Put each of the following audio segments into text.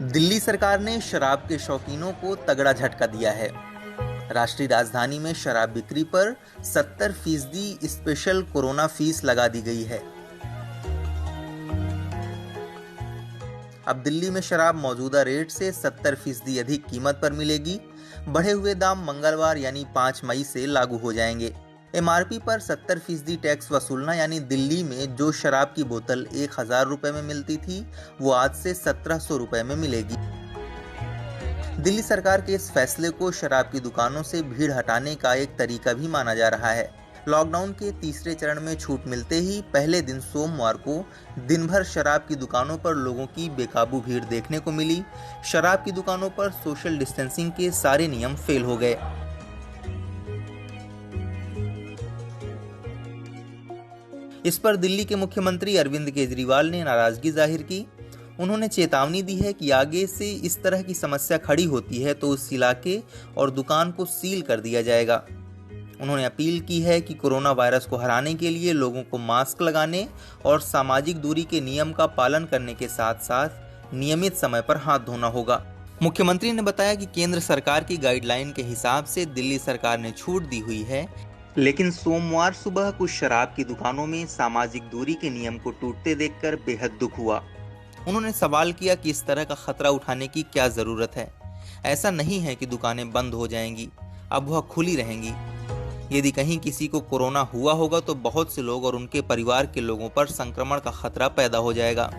दिल्ली सरकार ने शराब के शौकीनों को तगड़ा झटका दिया है। राष्ट्रीय राजधानी में शराब बिक्री पर 70% स्पेशल कोरोना फीस लगा दी गई है। अब दिल्ली में शराब मौजूदा रेट से 70% अधिक कीमत पर मिलेगी। बढ़े हुए दाम मंगलवार यानी 5 मई से लागू हो जाएंगे। एमआरपी पर 70% टैक्स वसूलना यानी दिल्ली में जो शराब की बोतल 1000 रुपए में मिलती थी वो आज से 1700 रुपए में मिलेगी। दिल्ली सरकार के इस फैसले को शराब की दुकानों से भीड़ हटाने का एक तरीका भी माना जा रहा है। लॉकडाउन के तीसरे चरण में छूट मिलते ही पहले दिन सोमवार को दिन भर शराब की दुकानों पर लोगों की बेकाबू भीड़ देखने को मिली। शराब की दुकानों पर सोशल डिस्टेंसिंग के सारे नियम फेल हो गए। इस पर दिल्ली के मुख्यमंत्री अरविंद केजरीवाल ने नाराजगी जाहिर की। उन्होंने चेतावनी दी है कि आगे से इस तरह की समस्या खड़ी होती है तो उस इलाके और दुकान को सील कर दिया जाएगा। उन्होंने अपील की है कि कोरोना वायरस को हराने के लिए लोगों को मास्क लगाने और सामाजिक दूरी के नियम का पालन करने के साथ साथ नियमित समय पर हाथ धोना होगा। मुख्यमंत्री ने बताया कि केंद्र सरकार की गाइडलाइन के हिसाब से दिल्ली सरकार ने छूट दी हुई है, लेकिन सोमवार सुबह कुछ शराब की दुकानों में सामाजिक दूरी के नियम को टूटते देखकर बेहद दुख हुआ। उन्होंने सवाल किया कि इस तरह का खतरा उठाने की क्या जरूरत है। ऐसा नहीं है कि दुकानें बंद हो जाएंगी, अब वह खुली रहेंगी। यदि कहीं किसी को कोरोना हुआ होगा तो बहुत से लोग और उनके परिवार के लोगों पर संक्रमण का खतरा पैदा हो जाएगा।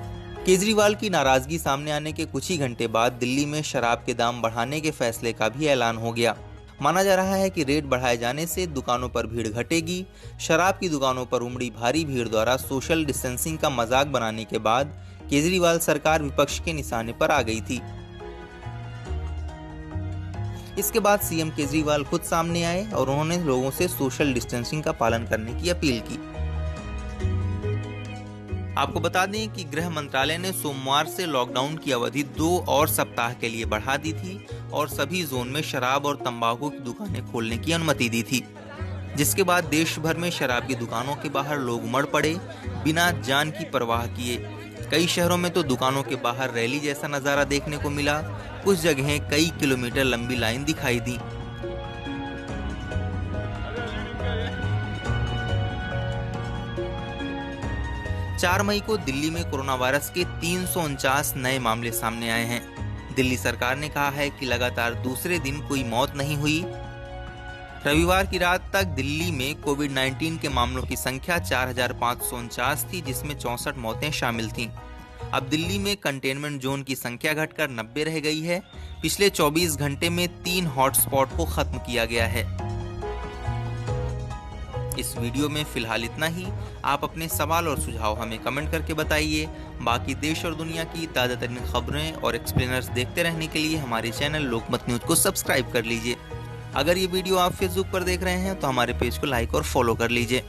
केजरीवाल की नाराजगी सामने आने के कुछ ही घंटे बाद दिल्ली में शराब के दाम बढ़ाने के फैसले का भी ऐलान हो गया। माना जा रहा है कि रेट बढ़ाए जाने से दुकानों पर भीड़ घटेगी। शराब की दुकानों पर उमड़ी भारी भीड़ द्वारा सोशल डिस्टेंसिंग का मजाक बनाने के बाद केजरीवाल सरकार विपक्ष के निशाने पर आ गई थी। इसके बाद सीएम केजरीवाल खुद सामने आए और उन्होंने लोगों से सोशल डिस्टेंसिंग का पालन करने की अपील की। आपको बता दें कि गृह मंत्रालय ने सोमवार से लॉकडाउन की अवधि 2 और सप्ताह के लिए बढ़ा दी थी और सभी जोन में शराब और तंबाकू की दुकानें खोलने की अनुमति दी थी, जिसके बाद देश भर में शराब की दुकानों के बाहर लोग उमड़ पड़े बिना जान की परवाह किए। कई शहरों में तो दुकानों के बाहर रैली जैसा नजारा देखने को मिला। कुछ जगहें कई किलोमीटर लंबी लाइन दिखाई दी। चार मई को दिल्ली में कोरोना वायरस के 349 नए मामले सामने आए हैं। दिल्ली सरकार ने कहा है कि लगातार दूसरे दिन कोई मौत नहीं हुई। रविवार की रात तक दिल्ली में कोविड-19 के मामलों की संख्या 4549 थी, जिसमें 64 मौतें शामिल थीं। अब दिल्ली में कंटेनमेंट जोन की संख्या घटकर 90 रह गई है। पिछले 24 घंटे में 3 हॉटस्पॉट को खत्म किया गया है। इस वीडियो में फिलहाल इतना ही। आप अपने सवाल और सुझाव हमें कमेंट करके बताइए। बाकी देश और दुनिया की ताज़ा तरीन खबरें और एक्सप्लेनर्स देखते रहने के लिए हमारे चैनल लोकमत न्यूज को सब्सक्राइब कर लीजिए। अगर ये वीडियो आप फेसबुक पर देख रहे हैं तो हमारे पेज को लाइक और फॉलो कर लीजिए।